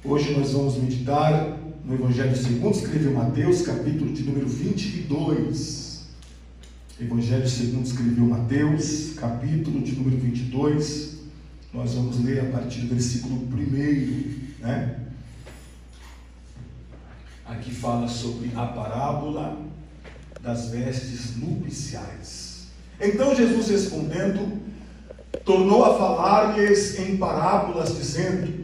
Hoje nós vamos meditar no Evangelho segundo escreveu Mateus, capítulo de número 22. Evangelho segundo escreveu Mateus, capítulo de número 22. Nós vamos ler a partir do versículo 1, né? Aqui fala sobre a parábola das vestes nupciais. Então Jesus, respondendo, tornou a falar-lhes em parábolas, dizendo: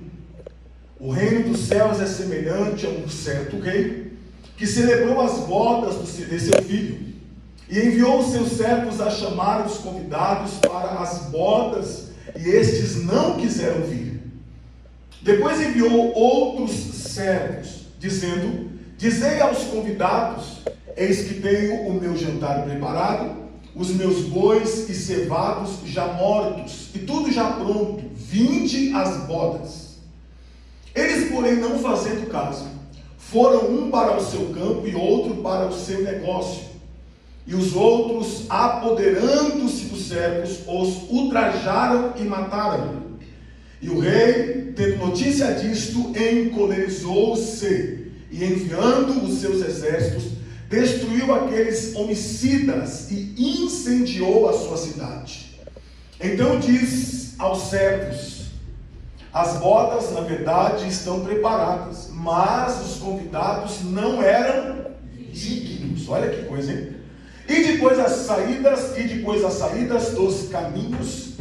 o reino dos céus é semelhante a um certo rei, que celebrou as bodas de seu filho, e enviou os seus servos a chamar os convidados para as bodas, e estes não quiseram vir. Depois enviou outros servos, dizendo: dizei aos convidados: eis que tenho o meu jantar preparado, os meus bois e cevados já mortos, e tudo já pronto, vinde às bodas. Eles, porém, não fazendo caso, foram um para o seu campo e outro para o seu negócio. E os outros, apoderando-se dos servos, os ultrajaram e mataram. E o rei, tendo notícia disto, encolerizou-se e, enviando os seus exércitos, destruiu aqueles homicidas e incendiou a sua cidade. Então diz aos servos: as bodas, na verdade, estão preparadas, mas os convidados não eram dignos. Olha que coisa, hein? E depois as saídas dos caminhos,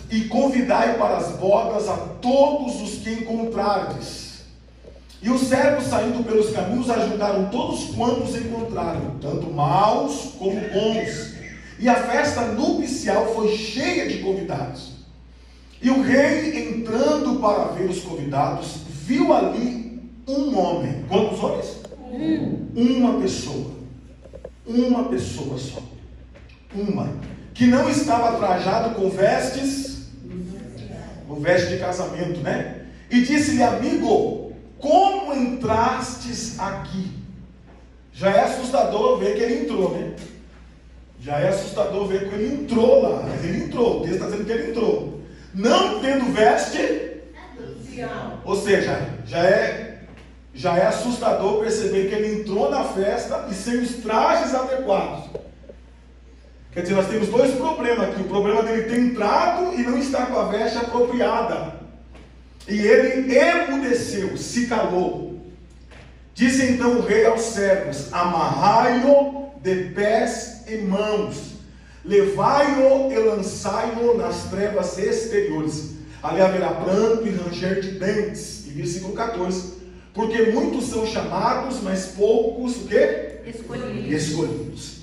e convidai para as bodas a todos os que encontrardes. E os servos, saindo pelos caminhos, ajudaram todos quantos encontraram, tanto maus como bons. E a festa nupcial foi cheia de convidados. E o rei, entrando para ver os convidados, viu ali um homem. Quantos homens? Uma pessoa. Uma pessoa só. Uma. Que não estava trajado com vestes, com veste de casamento, né? E disse-lhe: amigo, como entrastes aqui? Já é assustador ver que ele entrou, né? Já é assustador ver que ele entrou lá. Mas ele entrou. O texto está dizendo que ele entrou. Não tendo veste, ou seja, já é assustador perceber que ele entrou na festa e sem os trajes adequados. Quer dizer, nós temos dois problemas aqui: o problema dele ter entrado e não estar com a veste apropriada. E ele emudeceu, se calou. Disse então o rei aos servos: amarrai-o de pés e mãos, levai-o e lançai-o nas trevas exteriores. Ali haverá pranto e ranger de dentes. E versículo 14: porque muitos são chamados, mas poucos o quê? Escolhidos.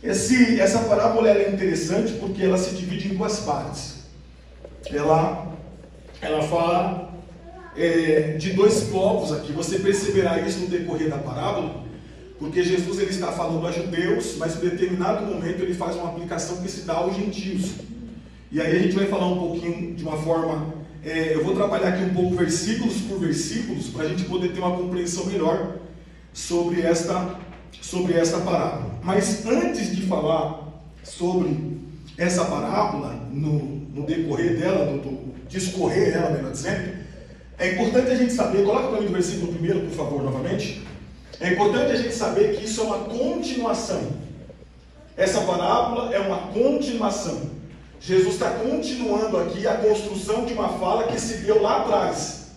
Essa parábola é interessante porque ela se divide em duas partes. Ela fala de dois povos aqui. Você perceberá isso no decorrer da parábola, porque Jesus ele está falando a judeus, mas em determinado momento ele faz uma aplicação que se dá aos gentios. E aí a gente vai falar um pouquinho de uma forma, eu vou trabalhar aqui um pouco versículos por versículos, para a gente poder ter uma compreensão melhor sobre esta parábola. Mas antes de falar sobre essa parábola, no decorrer dela, no discorrer dela, melhor dizendo, é importante a gente saber, coloca para mim o versículo 1, por favor, novamente. É importante a gente saber que isso é uma continuação. Essa parábola é uma continuação. Jesus está continuando aqui a construção de uma fala que se deu lá atrás,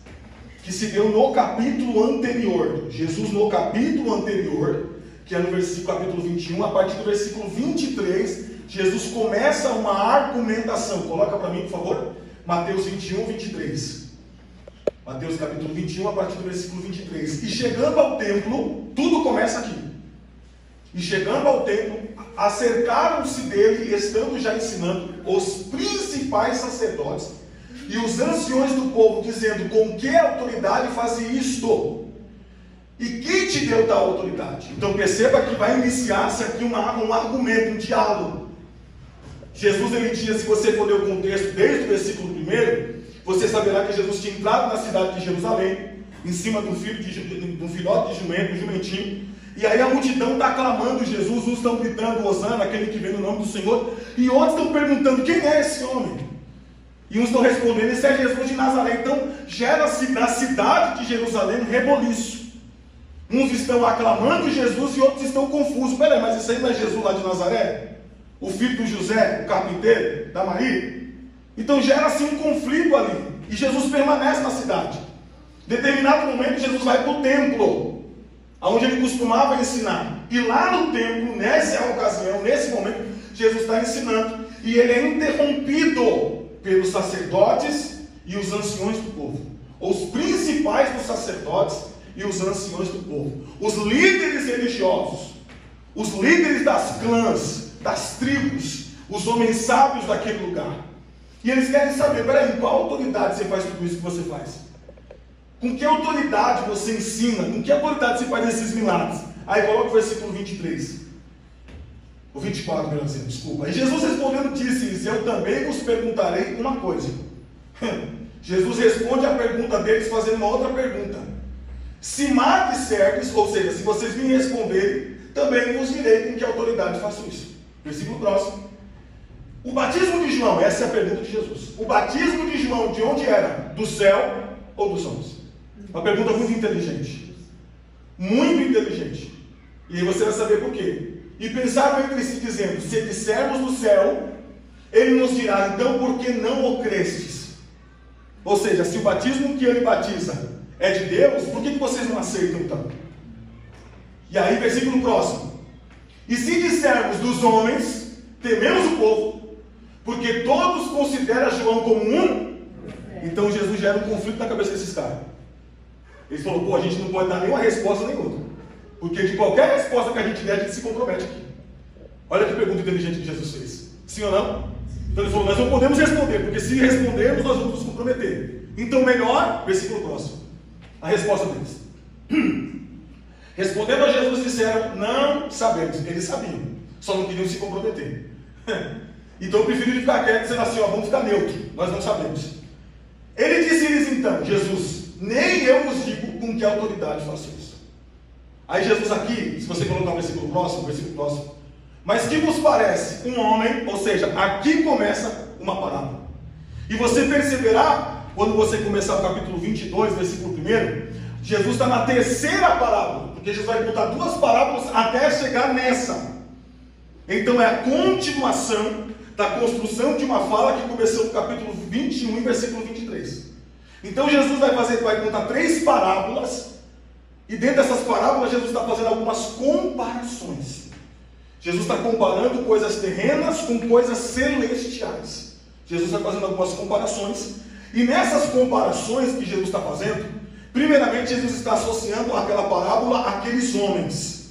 que se deu no capítulo anterior. Jesus, no capítulo anterior, que é no capítulo 21, a partir do versículo 23, Jesus começa uma argumentação. Coloca para mim, por favor, Mateus 21, 23. Mateus capítulo 21, a partir do versículo 23. E chegando ao templo, tudo começa aqui. E chegando ao templo, acercaram-se dele, estando já ensinando, os principais sacerdotes e os anciões do povo, dizendo: com que autoridade faz isto? E quem te deu tal autoridade? Então perceba que vai iniciar-se aqui um argumento, um diálogo. Jesus ele tinha, se você for ler o contexto desde o versículo 1, você saberá que Jesus tinha entrado na cidade de Jerusalém, em cima de um filhote de jumento, um jumentinho, e aí a multidão está aclamando Jesus, uns estão gritando: Hosana, aquele que vem no nome do Senhor, e outros estão perguntando: quem é esse homem? E uns estão respondendo, esse é Jesus de Nazaré. Então gera-se na cidade de Jerusalém um reboliço. Uns estão aclamando Jesus e outros estão confusos. Peraí, mas isso aí não é Jesus lá de Nazaré? O filho do José, o carpinteiro, da Maria? Então gera-se um conflito ali. E Jesus permanece na cidade. Em determinado momento Jesus vai para o templo, onde ele costumava ensinar. E lá no templo, nessa ocasião, nesse momento, Jesus está ensinando. E ele é interrompido pelos sacerdotes e os anciões do povo. Os principais dos sacerdotes e os anciões do povo. Os líderes religiosos. Os líderes das clãs, das tribos. Os homens sábios daquele lugar. E eles querem saber, peraí, com qual autoridade você faz tudo isso que você faz? Com que autoridade você ensina? Com que autoridade você faz esses milagres? Aí coloca o versículo 23. O 24, melhor dizendo, desculpa. E Jesus respondendo disse-lhes, eu também vos perguntarei uma coisa. Jesus responde a pergunta deles fazendo uma outra pergunta. Se me disserdes, ou seja, se vocês me responderem, também vos direi com que autoridade faço isso. Versículo próximo. O batismo de João, essa é a pergunta de Jesus. O batismo de João, de onde era? Do céu ou dos homens? Uma pergunta muito inteligente. Muito inteligente. E aí você vai saber por quê. E pensaram entre si, dizendo, se dissermos do céu, ele nos dirá, então por que não o crestes? Ou seja, se o batismo que ele batiza é de Deus, por que vocês não aceitam então? E aí, versículo próximo. E se dissermos dos homens, tememos o povo, porque todos consideram João como um. Então Jesus gera um conflito na cabeça desses caras. Eles falaram, pô, a gente não pode dar nenhuma resposta nem outra. Porque de qualquer resposta que a gente der, a gente se compromete aqui. Olha que pergunta inteligente que Jesus fez. Sim ou não? Então ele falou, nós não podemos responder, porque se respondermos, nós vamos nos comprometer. Então melhor, versículo próximo. A resposta deles. Respondendo a Jesus, disseram, não sabemos. Eles sabiam, só não queriam se comprometer. Então preferiram ficar quieto, dizendo assim, ó, vamos ficar neutro, nós não sabemos. Ele disse-lhes então, Jesus, nem eu vos digo com que autoridade faço isso. Aí Jesus aqui, se você colocar o versículo próximo, mas que vos parece um homem, ou seja, aqui começa uma parábola. E você perceberá, quando você começar o capítulo 22, versículo 1, Jesus está na terceira parábola, porque Jesus vai botar duas parábolas até chegar nessa. Então é a continuação da construção de uma fala que começou no capítulo 21, versículo 23. Então Jesus vai contar três parábolas, e dentro dessas parábolas Jesus está fazendo algumas comparações. Jesus está comparando coisas terrenas com coisas celestiais. Jesus está fazendo algumas comparações, e nessas comparações que Jesus está fazendo, primeiramente Jesus está associando aquela parábola àqueles homens.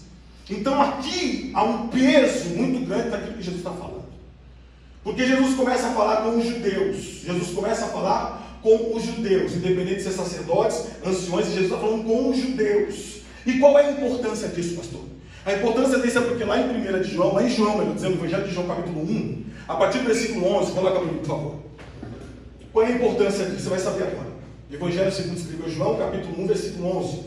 Então aqui há um peso muito grande daquilo que Jesus está falando. Porque Jesus começa a falar com os judeus. Jesus começa a falar com os judeus, independente de ser sacerdotes, anciões, e Jesus está falando com os judeus. E qual é a importância disso, pastor? A importância disso é porque lá em 1 de João, lá em João, melhor dizendo, no Evangelho de João, capítulo 1, a partir do versículo 11, coloca para mim, por favor. Qual é a importância disso? Você vai saber agora. Evangelho segundo escreveu João, capítulo 1, versículo 11.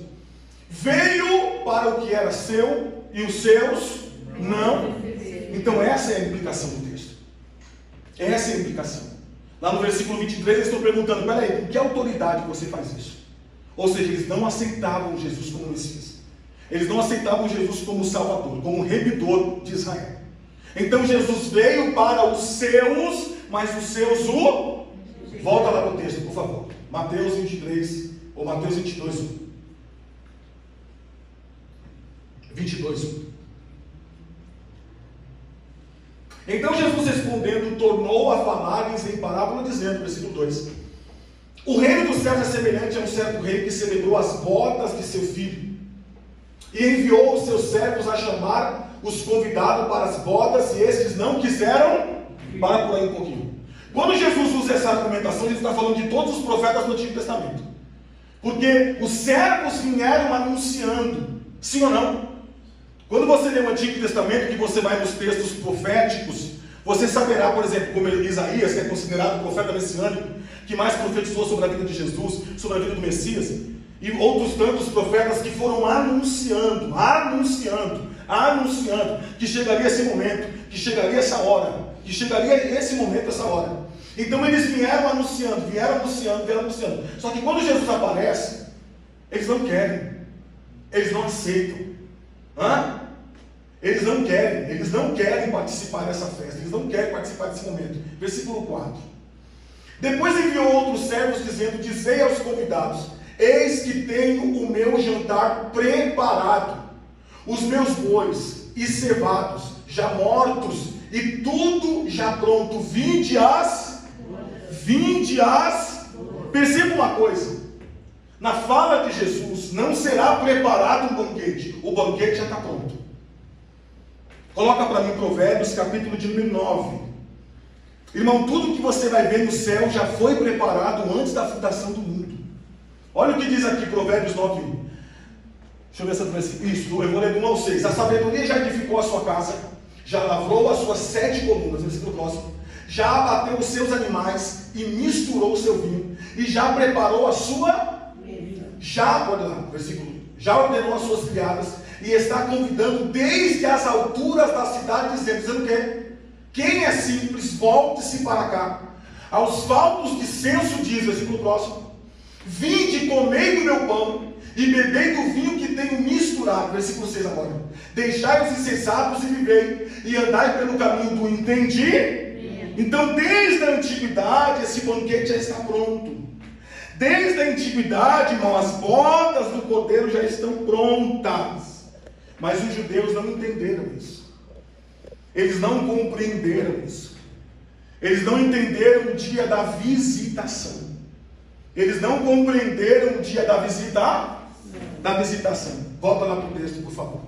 Veio para o que era seu, e os seus não. Então essa é a implicação do texto. Essa é a implicação. Lá no versículo 23 eles estão perguntando, peraí, com que autoridade você faz isso? Ou seja, eles não aceitavam Jesus como Messias. Eles não aceitavam Jesus como Salvador, como Remidor de Israel. Então Jesus veio para os seus, mas os seus o... Volta lá no texto, por favor. Mateus 23, ou Mateus 22, 1. 22, 1. Então Jesus respondendo, tornou a falar-lhes em parábola, dizendo, versículo 2: o reino dos céus é semelhante a um certo rei que celebrou as bodas de seu filho, e enviou os seus servos a chamar os convidados para as bodas, e estes não quiseram. Para por aí um pouquinho. Quando Jesus usa essa argumentação, ele está falando de todos os profetas do Antigo Testamento. Porque os servos vieram anunciando, sim ou não? Quando você lê o Antigo Testamento, que você vai nos textos proféticos, você saberá, por exemplo, como Isaías, que é considerado o profeta messiânico, que mais profetizou sobre a vida de Jesus, sobre a vida do Messias, e outros tantos profetas que foram anunciando, que chegaria esse momento, que chegaria essa hora, que chegaria esse momento, essa hora. Então eles vieram anunciando. Só que quando Jesus aparece, eles não querem, eles não aceitam. Eles não querem participar dessa festa, eles não querem participar desse momento. Versículo 4. Depois enviou outros servos, dizendo: dizei aos convidados: eis que tenho o meu jantar preparado, os meus bois e cevados, já mortos, e tudo já pronto. Vinde as. Perceba uma coisa: na fala de Jesus, não será preparado um banquete, o banquete já está pronto. Coloca para mim Provérbios, capítulo de número 9. Irmão, tudo que você vai ver no céu já foi preparado antes da fundação do mundo. Olha o que diz aqui Provérbios 9. Deixa eu ver se eu trouxe isso. Eu vou ler do 1 ao 6. A sabedoria já edificou a sua casa, já lavrou as suas 7 colunas. Versículo próximo. Já abateu os seus animais e misturou o seu vinho, e já preparou a sua. Olha lá, versículo. Já ordenou as suas criadas, e está convidando desde as alturas da cidade, dizendo o quê? Quem é simples, volte-se para cá. Aos faltos de senso diz, versículo próximo: vinde, comei do meu pão, e bebei do vinho que tenho misturado. Versículo 6 agora. Deixai os insensatos e vivei, e andai pelo caminho do entendi. Então, desde a antiguidade, esse banquete já está pronto. Desde a antiguidade, irmão, as bodas do cordeiro já estão prontas. Mas os judeus não entenderam isso. Eles não compreenderam isso. Eles não entenderam o dia da visitação. Eles não compreenderam o dia da visitação. Volta lá para o texto, por favor.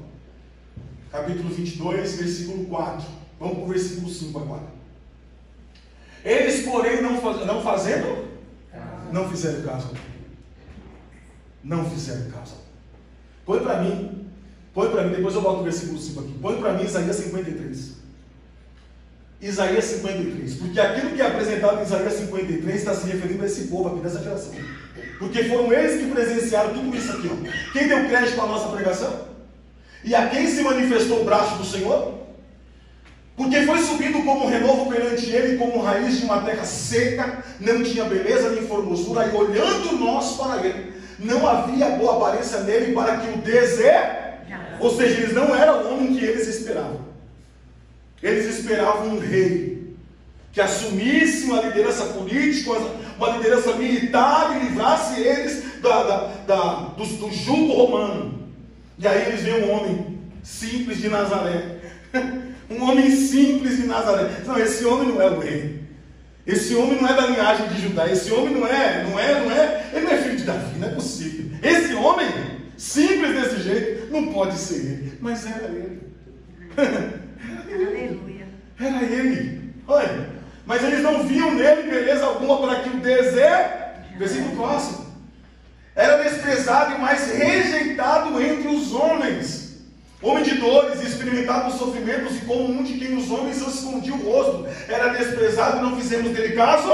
Capítulo 22, versículo 4. Vamos para o versículo 5 agora. Eles, porém, não fizeram caso. Não fizeram caso. Põe para mim, depois eu volto o versículo 5 aqui. Põe para mim Isaías 53. Isaías 53. Porque aquilo que é apresentado em Isaías 53 está se referindo a esse povo aqui, dessa geração. Porque foram eles que presenciaram tudo isso aqui. Quem deu crédito para a nossa pregação? E a quem se manifestou o braço do Senhor? Porque foi subindo como renovo perante ele, como raiz de uma terra seca, não tinha beleza nem formosura, e olhando nós para ele, não havia boa aparência nele para que o ou seja, eles não eram o homem que eles esperavam. Eles esperavam um rei que assumisse uma liderança política, uma liderança militar, e livrasse eles do jugo romano. E aí eles veem um homem simples de Nazaré. Um homem simples de Nazaré. Não, esse homem não é o rei. Esse homem não é da linhagem de Judá. Esse homem não é. Ele não é filho de Davi, não é possível. Esse homem, simples desse jeito, não pode ser ele. Mas era ele. Aleluia. Era ele. Olha, mas eles não viam nele beleza alguma para que o versículo próximo. Era desprezado e mais rejeitado entre os homens. Homem de dores, experimentado os sofrimentos, e como um de quem os homens escondiam o rosto. Era desprezado e não fizemos dele caso.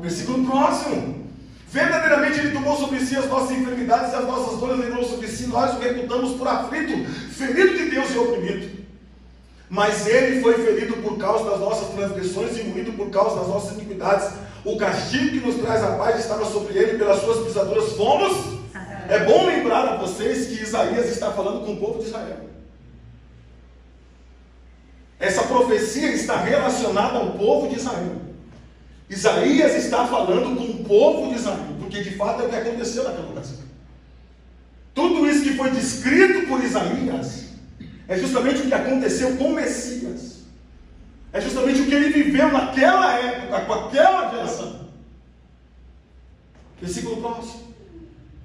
Versículo próximo. Verdadeiramente ele tomou sobre si as nossas enfermidades e as nossas dores levou sobre si. Nós o reputamos por aflito, ferido de Deus e oprimido. Mas ele foi ferido por causa das nossas transgressões e moído por causa das nossas iniquidades. O castigo que nos traz a paz estava sobre ele, pelas suas pisaduras fomos. É bom lembrar a vocês que Isaías está falando com o povo de Israel. Essa profecia está relacionada ao povo de Israel. Isaías está falando com o povo de Israel, porque de fato é o que aconteceu naquela ocasião. Tudo isso que foi descrito por Isaías é justamente o que aconteceu com o Messias. É justamente o que ele viveu naquela época, com aquela geração. Versículo próximo.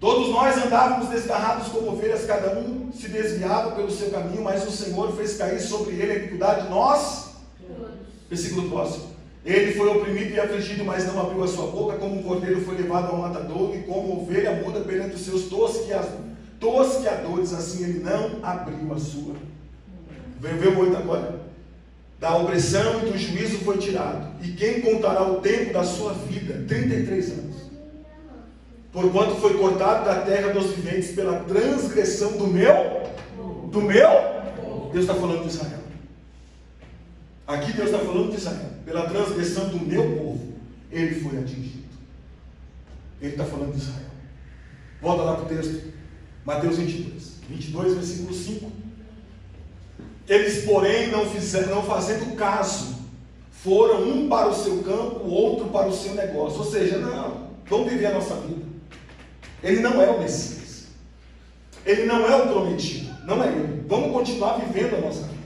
Todos nós andávamos desgarrados como ovelhas, cada um se desviava pelo seu caminho, mas o Senhor fez cair sobre ele a iniquidade de nós. Versículo próximo. Ele foi oprimido e afligido, mas não abriu a sua boca, como um cordeiro foi levado ao matadouro, e como ovelha muda perante os seus tosqueadores, assim ele não abriu a sua. Vê o 8 agora. Da opressão e do juízo foi tirado. E quem contará o tempo da sua vida? 33 anos. Porquanto foi cortado da terra dos viventes pela transgressão do meu? Deus está falando de Israel. Aqui Deus está falando de Israel. Pela transgressão do meu povo. ele foi atingido. Ele está falando de Israel. Volta lá para o texto, Mateus 22, versículo 5. Eles, porém, não fazendo caso, foram um para o seu campo, o outro para o seu negócio. Ou seja, não, vamos viver a nossa vida. Ele não é o Messias. Ele não é o prometido. Não é ele. Vamos continuar vivendo a nossa vida.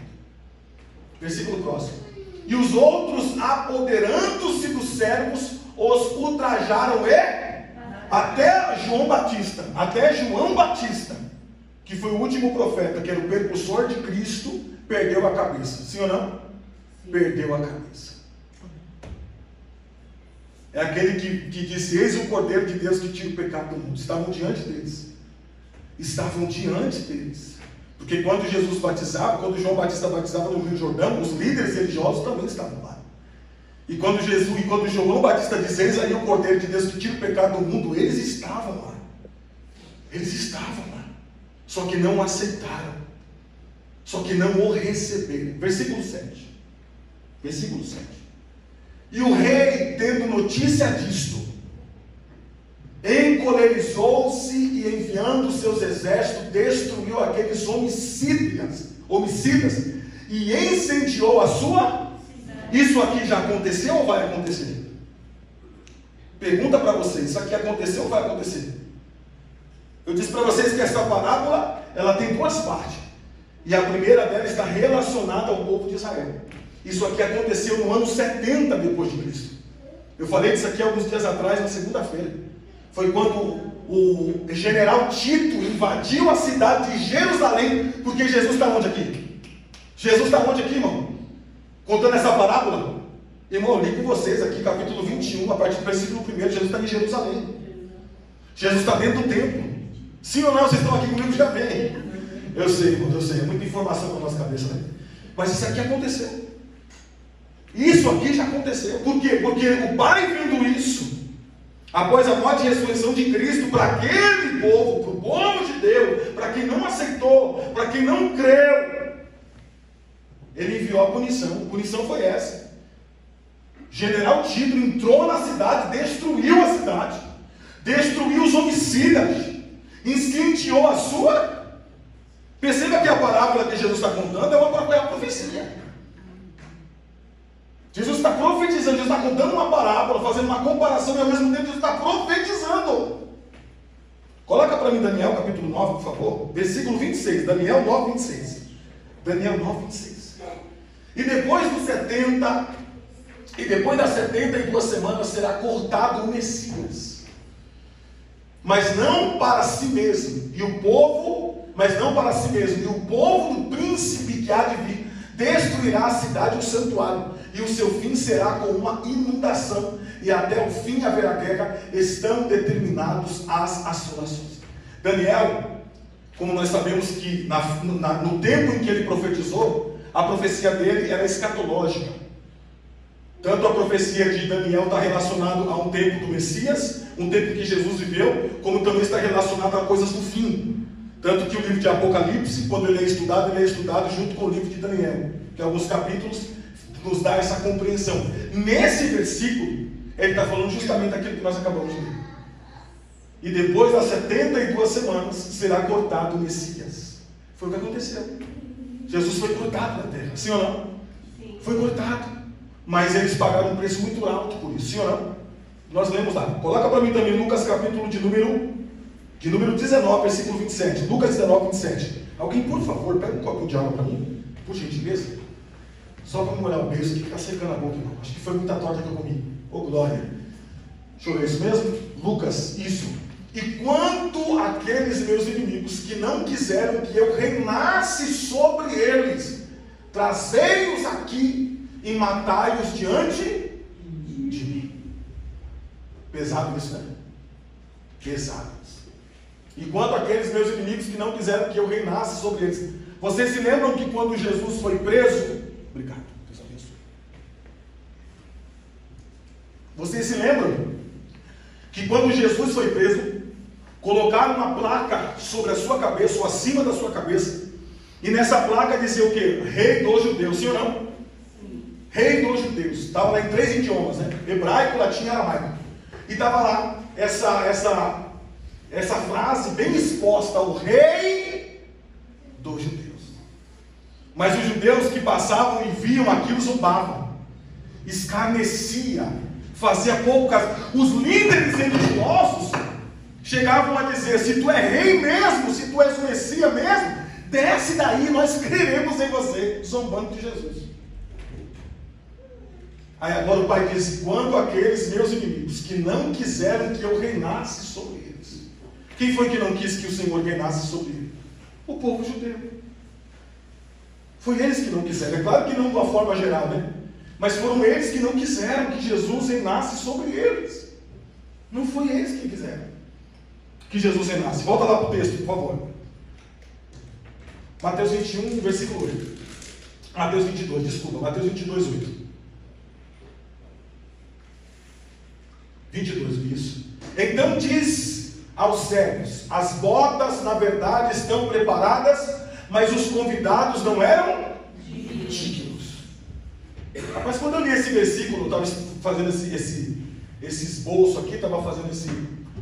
Versículo próximo. E os outros, apoderando-se dos servos, os ultrajaram até João Batista, que foi o último profeta, que era o precursor de Cristo, perdeu a cabeça. Sim ou não? Sim. Perdeu a cabeça. É aquele que disse: eis o Cordeiro de Deus que tira o pecado do mundo. Estavam diante deles. Porque quando Jesus batizava, quando João Batista batizava no Rio Jordão, os líderes religiosos também estavam lá. E quando João Batista diz: eis aí o Cordeiro de Deus que tira o pecado do mundo, eles estavam lá. Só que não aceitaram. Só que não o receberam. Versículo 7. E o rei, tendo notícia disto, encolerizou-se e, enviando seus exércitos, destruiu aqueles homicidas e incendiou a sua. Isso aqui já aconteceu ou vai acontecer? Pergunta para vocês: isso aqui aconteceu ou vai acontecer? Eu disse para vocês que essa parábola, ela tem duas partes. E a primeira dela está relacionada ao povo de Israel. Isso aqui aconteceu no ano 70 depois de Cristo. Eu falei disso aqui alguns dias atrás, na segunda-feira. Foi quando o general Tito invadiu a cidade de Jerusalém. Porque Jesus está onde aqui? Jesus está onde aqui, irmão? Contando essa parábola. Irmão, eu li com vocês aqui, capítulo 21, a partir do versículo 1. Jesus está em Jerusalém. Jesus está dentro do templo. Sim ou não? Vocês estão aqui comigo já bem. Eu sei, irmão, é muita informação para a nossa cabeça, né? Mas isso aqui aconteceu. Isso aqui já aconteceu. Por quê? Porque o Pai vendo isso, após a morte e ressurreição de Cristo, para aquele povo, para o povo de Deus, para quem não aceitou, para quem não creu, ele enviou a punição. A punição foi essa. General Tito entrou na cidade, destruiu a cidade, destruiu os homicidas, incendiou a sua. Perceba que a parábola que Jesus está contando é uma profecia. Jesus está profetizando, Jesus está contando uma parábola, fazendo uma comparação, e ao mesmo tempo Jesus está profetizando. Coloca para mim Daniel capítulo 9, por favor, versículo 26, Daniel 9, 26. Daniel 9, 26. E depois das 72 semanas será cortado o Messias, mas não para si mesmo, e o povo do príncipe que há de vir destruirá a cidade e o santuário, e o seu fim será com uma inundação, e até o fim haverá guerra. Estão determinados as assolações. Daniel, como nós sabemos que no tempo em que ele profetizou, a profecia dele era escatológica. Tanto a profecia de Daniel está relacionada a um tempo do Messias, um tempo que Jesus viveu, como também está relacionada a coisas do fim. Tanto que o livro de Apocalipse, quando ele é estudado junto com o livro de Daniel, que alguns capítulos nos dá essa compreensão. Nesse versículo, ele está falando justamente daquilo que nós acabamos de ler. E depois das 72 semanas, será cortado o Messias. Foi o que aconteceu. Jesus foi cortado na terra, sim ou não? Sim. Foi cortado. Mas eles pagaram um preço muito alto por isso, sim ou não? Nós lemos lá. Coloca para mim também Lucas capítulo de número 19, versículo 27. Lucas 19, 27. Alguém, por favor, pega um copo de água para mim, por gentileza. Só para molhar o beijo, que está secando a boca, irmão. Acho que foi muita torta que eu comi. Ô, glória. Deixa eu ver isso mesmo? Lucas, isso. E quanto àqueles meus inimigos que não quiseram que eu reinasse sobre eles, trazei-os aqui e matai-os diante de mim. Pesado isso, né? Pesado. E quanto àqueles meus inimigos que não quiseram que eu reinasse sobre eles. Vocês se lembram que quando Jesus foi preso? Obrigado, Deus abençoe. Vocês se lembram que quando Jesus foi preso, colocaram uma placa sobre a sua cabeça, ou acima da sua cabeça, e nessa placa dizia o quê? Rei dos judeus, sim ou não? Sim. Rei dos judeus. Estava lá em 3 idiomas, né? Hebraico, latim e aramaico. E estava lá essa frase bem exposta, o rei dos judeus. Mas os judeus que passavam e viam aquilo zombavam, escarnecia, fazia poucas. Os líderes religiosos chegavam a dizer: se tu é rei mesmo, se tu és o Messias mesmo, desce daí, nós creremos em você, zombando de Jesus. Aí agora o pai diz: quando aqueles meus inimigos que não quiseram que eu reinasse sobre eles. Quem foi que não quis que o Senhor reinasse sobre ele? O povo judeu. Foi eles que não quiseram. É claro que não de uma forma geral, né? Mas foram eles que não quiseram que Jesus reinasse sobre eles. Não foi eles que quiseram que Jesus reinasse. Volta lá para o texto, por favor. Mateus 21, versículo 8. Mateus 22, desculpa. Mateus 22, 8. 22, isso. Então diz aos cegos: as bodas na verdade estão preparadas, mas os convidados não eram dignos. Rapaz, quando eu li esse versículo, eu estava fazendo esse esboço aqui, estava fazendo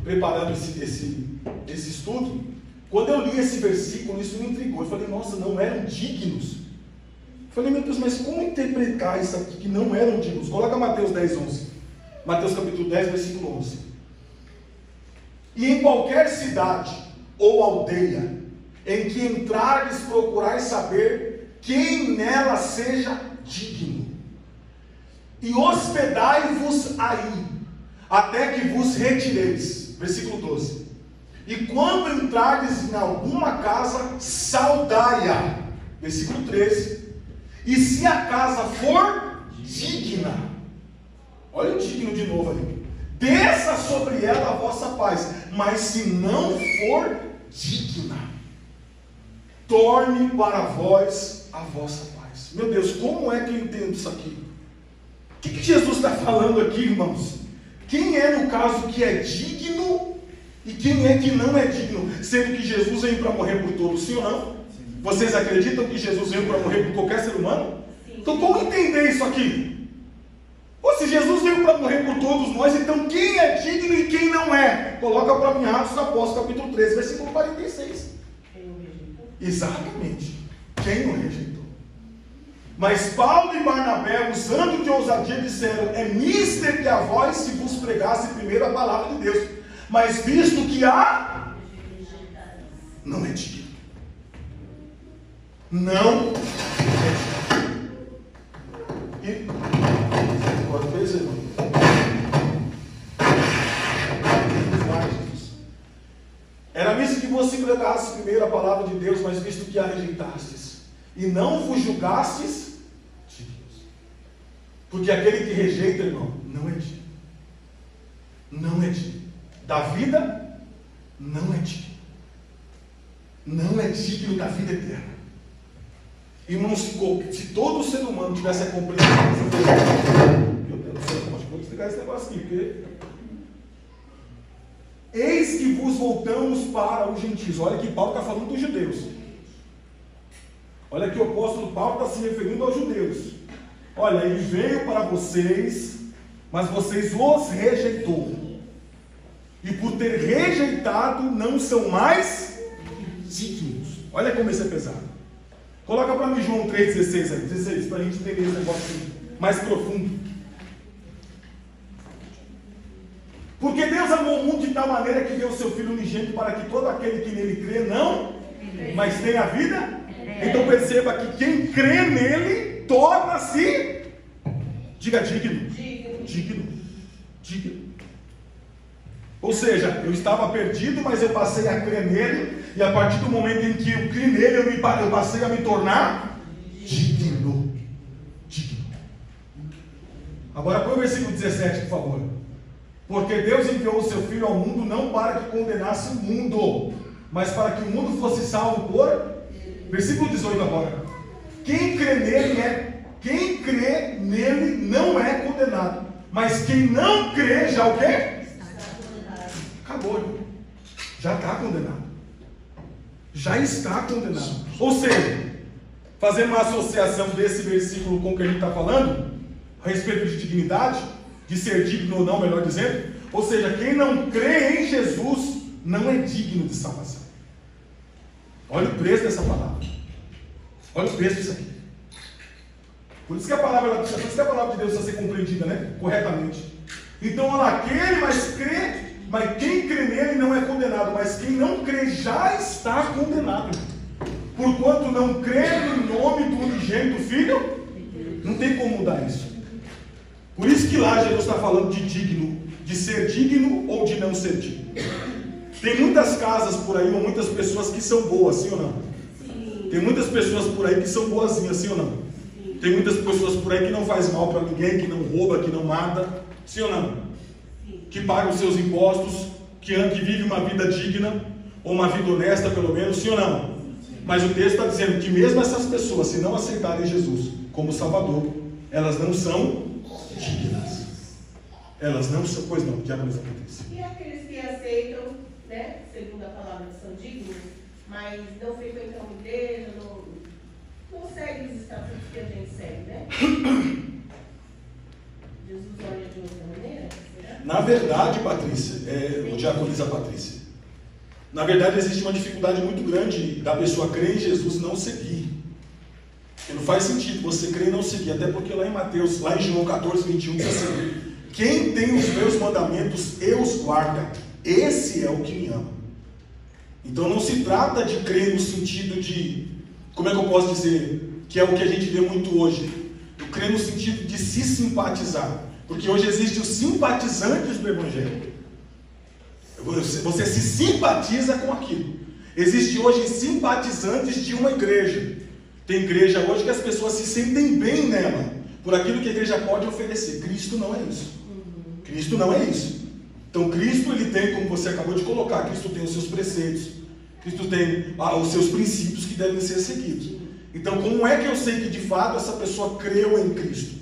preparando esse estudo. Quando eu li esse versículo, isso me intrigou. Eu falei: nossa, não eram dignos. Eu falei: meu Deus, mas como interpretar isso aqui, que não eram dignos? Coloca Mateus 10, 11. Mateus capítulo 10, versículo 11. E em qualquer cidade ou aldeia em que entrares, procurais saber quem nela seja digno, e hospedai-vos aí, até que vos retireis. Versículo 12. E quando entrares em alguma casa, saudai-a. Versículo 13. E se a casa for digna, olha o digno de novo ali, desça sobre ela a vossa paz. Mas se não for digna, torne para vós a vossa paz. Meu Deus, como é que eu entendo isso aqui? O que Jesus está falando aqui, irmãos? Quem é, no caso, que é digno e quem é que não é digno? Sendo que Jesus veio para morrer por todos, sim ou não? Sim. Vocês acreditam que Jesus veio para morrer por qualquer ser humano? Sim. Então como entender isso aqui? Ou se Jesus veio para morrer por todos nós, então quem é digno e quem não é? Coloca para mim Atos dos Apóstolos, capítulo 13, versículo 46. Quem o rejeitou? Exatamente. Quem o rejeitou? Mas Paulo e Barnabé, usando de ousadia, disseram: é mister que a vós se vos pregasse primeiro a palavra de Deus, mas visto que há, não é digno. Não é digno. E agora fez, irmão. Era mister que vos se pregasse primeiro a palavra de Deus, mas visto que a rejeitastes, e não vos julgastes dignos. Porque aquele que rejeita, irmão, não é digno. Não é digno. Da vida, não é digno. Não é digno da vida eterna. Irmãos, se todo ser humano tivesse a compreensão dessa, meu Deus do céu, acho que vou desligar esse negócio aqui, porque eis que vos voltamos para os gentios. Olha que Paulo está falando dos judeus. Olha que o apóstolo Paulo está se referindo aos judeus. Olha, ele veio para vocês, mas vocês os rejeitou. E por ter rejeitado, não são mais dignos. Olha como isso é pesado. Coloca para mim João 3,16 aí, 16, para a gente entender esse negócio mais profundo. Porque Deus amou o mundo de tal maneira que deu o seu Filho unigênito, para que todo aquele que nele crê não, mas tenha a vida. Então perceba que quem crê nele torna-se, diga, digno. Digno. Ou seja, eu estava perdido, mas eu passei a crer nele, e a partir do momento em que eu criei nele, eu passei a me tornar digno. Agora põe o versículo 17, por favor. Porque Deus enviou o seu Filho ao mundo não para que condenasse o mundo, mas para que o mundo fosse salvo por... Versículo 18 agora. Quem crê nele não é condenado, mas quem não crê já o quê? Acabou, irmão. Já está condenado. Já está condenado. Ou seja, fazendo uma associação desse versículo com o que a gente está falando, a respeito de dignidade, de ser digno ou não, melhor dizendo. Ou seja, quem não crê em Jesus não é digno de salvação. Olha o preço dessa palavra. Olha o preço disso aqui. Por isso que a palavra de Deus precisa ser compreendida, né? Corretamente. Então, olha lá, mas quem crê nele não é condenado, mas quem não crê já está condenado. Porquanto não crê no nome do unigênito Filho, não tem como mudar isso. Por isso que lá Jesus está falando de digno, de ser digno ou de não ser digno. Tem muitas casas por aí, ou muitas pessoas que são boas, sim ou não? Sim. Tem muitas pessoas por aí que são boazinhas, sim ou não? Sim. Tem muitas pessoas por aí que não faz mal para ninguém, que não rouba, que não mata, sim ou não? Sim. Que paga os seus impostos, que vive uma vida digna, ou uma vida honesta pelo menos, sim ou não? Sim. Mas o texto está dizendo que mesmo essas pessoas, se não aceitarem Jesus como Salvador, elas não são dignas. Elas não são, pois não, diagonisa Patrícia. E aqueles que aceitam, né, segundo a palavra, são dignos, mas não frequentam a igreja, não seguem os estatutos que a gente segue, né? Jesus olha de outra maneira? Será? Na verdade, Patrícia, diagonisa Patrícia, na verdade existe uma dificuldade muito grande da pessoa crer em Jesus e não seguir. Porque não faz sentido você crer e não seguir, até porque lá em Mateus, lá em João 14, 21, diz assim: quem tem os meus mandamentos e os guarda, esse é o que me ama. Então não se trata de crer no sentido de, como é que eu posso dizer, que é o que a gente vê muito hoje, eu creio no sentido de se simpatizar, porque hoje existem os simpatizantes do Evangelho. Você se simpatiza com aquilo. Existe hoje simpatizantes de uma igreja. Tem igreja hoje que as pessoas se sentem bem nela, por aquilo que a igreja pode oferecer. Cristo não é isso. Cristo não é isso. Então Cristo, ele tem, como você acabou de colocar, Cristo tem os seus preceitos, Cristo tem os seus princípios que devem ser seguidos. Então como é que eu sei que de fato essa pessoa creu em Cristo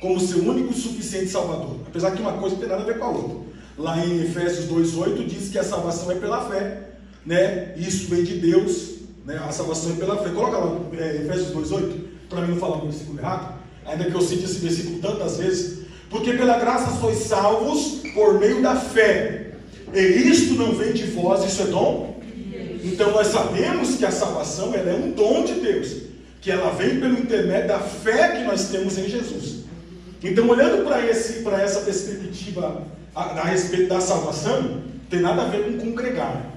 como seu único e suficiente Salvador? Apesar que uma coisa não tem nada a ver com a outra. Lá em Efésios 2,8 diz que a salvação é pela fé, né? Isso vem de Deus, né? A salvação é pela fé. Coloca lá Efésios 2,8, para mim não falar o versículo errado, ainda que eu cite esse versículo tantas vezes. Porque pela graça sois salvos por meio da fé, e isto não vem de vós, isso é dom? Então nós sabemos que a salvação, ela é um dom de Deus, que ela vem pelo intermédio da fé que nós temos em Jesus. Então, olhando para essa perspectiva a respeito da salvação, tem nada a ver com congregar.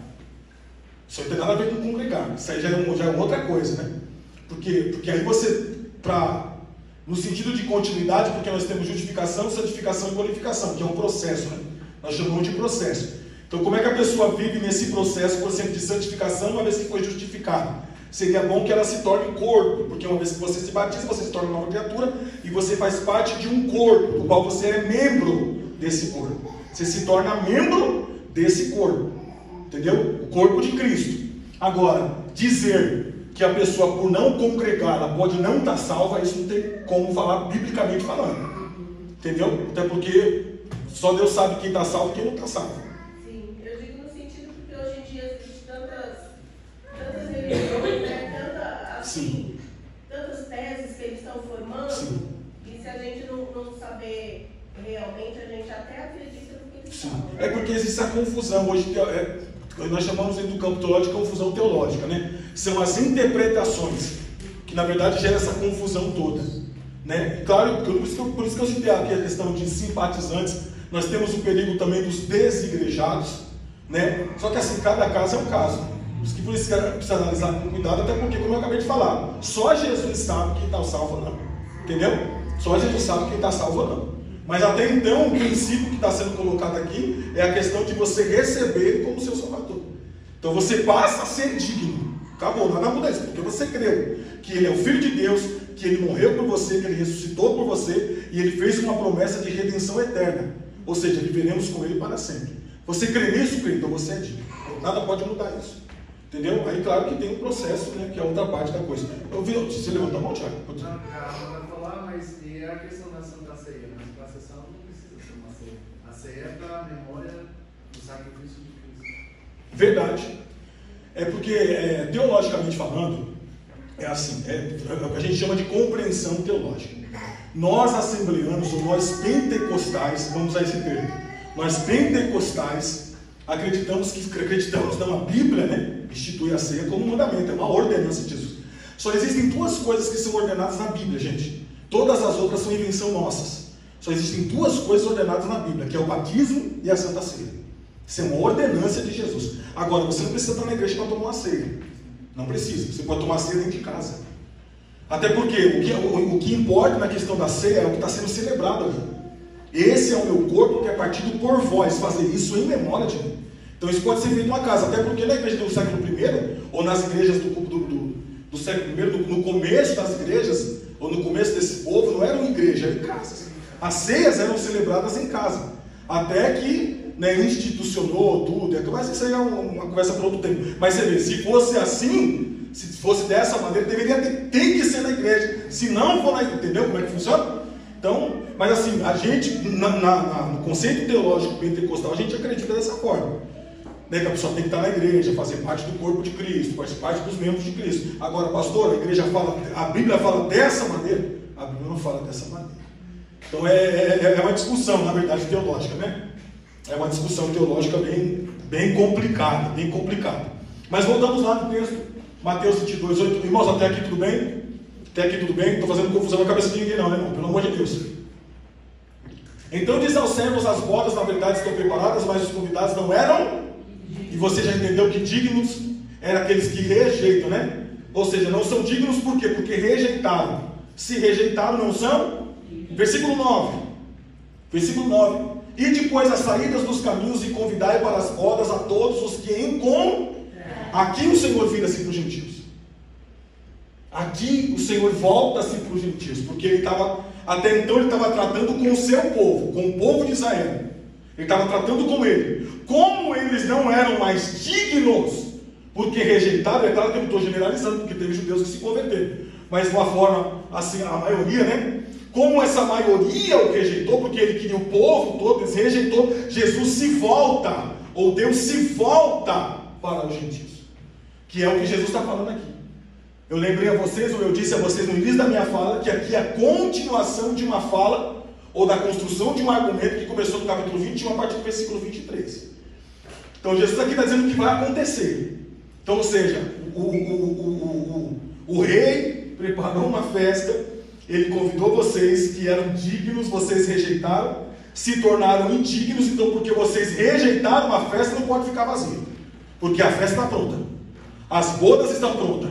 Isso não tem nada a ver com congregar. Isso aí já é outra coisa, né? Porque aí você, no sentido de continuidade, porque nós temos justificação, santificação e glorificação, que é um processo, né? Nós chamamos de processo. Então, como é que a pessoa vive nesse processo, por exemplo, de santificação, uma vez que foi justificada? Seria bom que ela se torne corpo, porque uma vez que você se batiza, você se torna uma nova criatura, e você faz parte de um corpo, do qual você é membro desse corpo. Você se torna membro desse corpo, entendeu? O corpo de Cristo. Agora, dizer que a pessoa, por não congregar, ela pode não estar salva, isso não tem como falar biblicamente falando, entendeu? Até porque só Deus sabe quem está salvo e quem não está salvo. Sim, eu digo no sentido porque hoje em dia existem tantas religiões, né? Tantas teses que eles estão formando. Sim. E se a gente não saber realmente, a gente até acredita no que eles falam. Né? É porque existe essa confusão hoje, nós chamamos dentro do campo teológico de confusão teológica, né? São as interpretações que na verdade geram essa confusão toda, né? E claro, por isso que eu citei aqui a questão de simpatizantes. Nós temos o perigo também dos desigrejados, né? Só que assim, cada caso é um caso. Por isso que precisa analisar com cuidado, até porque, como eu acabei de falar, só Jesus sabe quem está salvo ou não. Entendeu? Só Jesus sabe quem está salvo ou não. Mas até então, o princípio que está sendo colocado aqui é a questão de você receber ele como seu Salvador. Então você passa a ser digno. Acabou, nada muda isso, porque você creu que ele é o Filho de Deus, que ele morreu por você, que ele ressuscitou por você, e ele fez uma promessa de redenção eterna. Ou seja, viveremos com ele para sempre. Você crê nisso, crê, então você é digno. Nada pode mudar isso. Entendeu? Aí claro que tem um processo, né, que é outra parte da coisa. Eu vi, você levantou a mão, Tiago? Não, vai falar, mas e a questão da Santa Ceia? Mas para a sessão não precisa ser uma ceia. A ceia é para a memória do sacrifício de Cristo. Verdade. É porque, teologicamente falando, É assim, o que a gente chama de compreensão teológica. Nós assembleanos, ou nós pentecostais, vamos usar esse termo, nós pentecostais acreditamos não, a Bíblia, né, institui a ceia como um mandamento, é uma ordenança de Jesus. Só existem duas coisas que são ordenadas na Bíblia, gente. Todas as outras são invenção nossas. Só existem duas coisas ordenadas na Bíblia, que é o batismo e a Santa Ceia. Isso é uma ordenança de Jesus. Agora, você não precisa estar na igreja para tomar uma ceia. Não precisa. Você pode tomar ceia dentro de casa. Até porque o que importa na questão da ceia é o que está sendo celebrado ali. Esse é o meu corpo que é partido por vós. Fazer isso em memória de mim. Então isso pode ser feito em uma casa. Até porque na igreja do século I, ou nas igrejas do século I, no começo das igrejas, ou no começo desse povo, não eram igrejas, eram casas. As ceias eram celebradas em casa. Até que, né, institucionou tudo. Mas isso aí é uma conversa para outro tempo. Mas você vê, se fosse assim, se fosse dessa maneira, tem que ser na igreja. Se não for na igreja, entendeu como é que funciona? Então, mas assim, a gente, no conceito teológico pentecostal, a gente acredita dessa forma. Né, que a pessoa tem que estar na igreja, fazer parte do corpo de Cristo, fazer parte dos membros de Cristo. Agora, pastor, a Bíblia fala dessa maneira? A Bíblia não fala dessa maneira. Então é uma discussão, na verdade, teológica, né? É uma discussão teológica bem complicada, bem complicada. Mas voltamos lá no texto, Mateus 22, 8. Irmãos, até aqui tudo bem? Até aqui tudo bem? Não estou fazendo confusão na cabeça de ninguém não, né, irmão? Pelo amor de Deus. Então diz aos servos: as bodas na verdade estão preparadas, mas os convidados não eram. E você já entendeu que dignos eram aqueles que rejeitam, né? Ou seja, não são dignos por quê? Porque rejeitaram. Se rejeitaram, não são? Versículo 9. Versículo 9. E depois as saídas dos caminhos e convidai para as bodas a todos os que encontram. Aqui o Senhor vira-se para os gentios. Aqui o Senhor volta-se para os gentios. Porque até então ele estava tratando com o seu povo, com o povo de Israel. Ele estava tratando com ele. Como eles não eram mais dignos, porque rejeitaram, é claro que eu não estou generalizando, porque teve judeus que se converteram. Mas de uma forma, assim, a maioria, né? Como essa maioria o rejeitou, porque ele queria o povo todo, ele rejeitou, Jesus se volta, ou Deus se volta para os gentios. Que é o que Jesus está falando aqui. Eu lembrei a vocês, ou eu disse a vocês no início da minha fala, que aqui é a continuação de uma fala, ou da construção de um argumento que começou no capítulo 21, a partir do versículo 23. Então Jesus aqui está dizendo o que vai acontecer. Então, ou seja, o rei preparou uma festa, ele convidou vocês que eram dignos, vocês rejeitaram, se tornaram indignos, então porque vocês rejeitaram a festa, não pode ficar vazia. Porque a festa está pronta. As bodas estão prontas.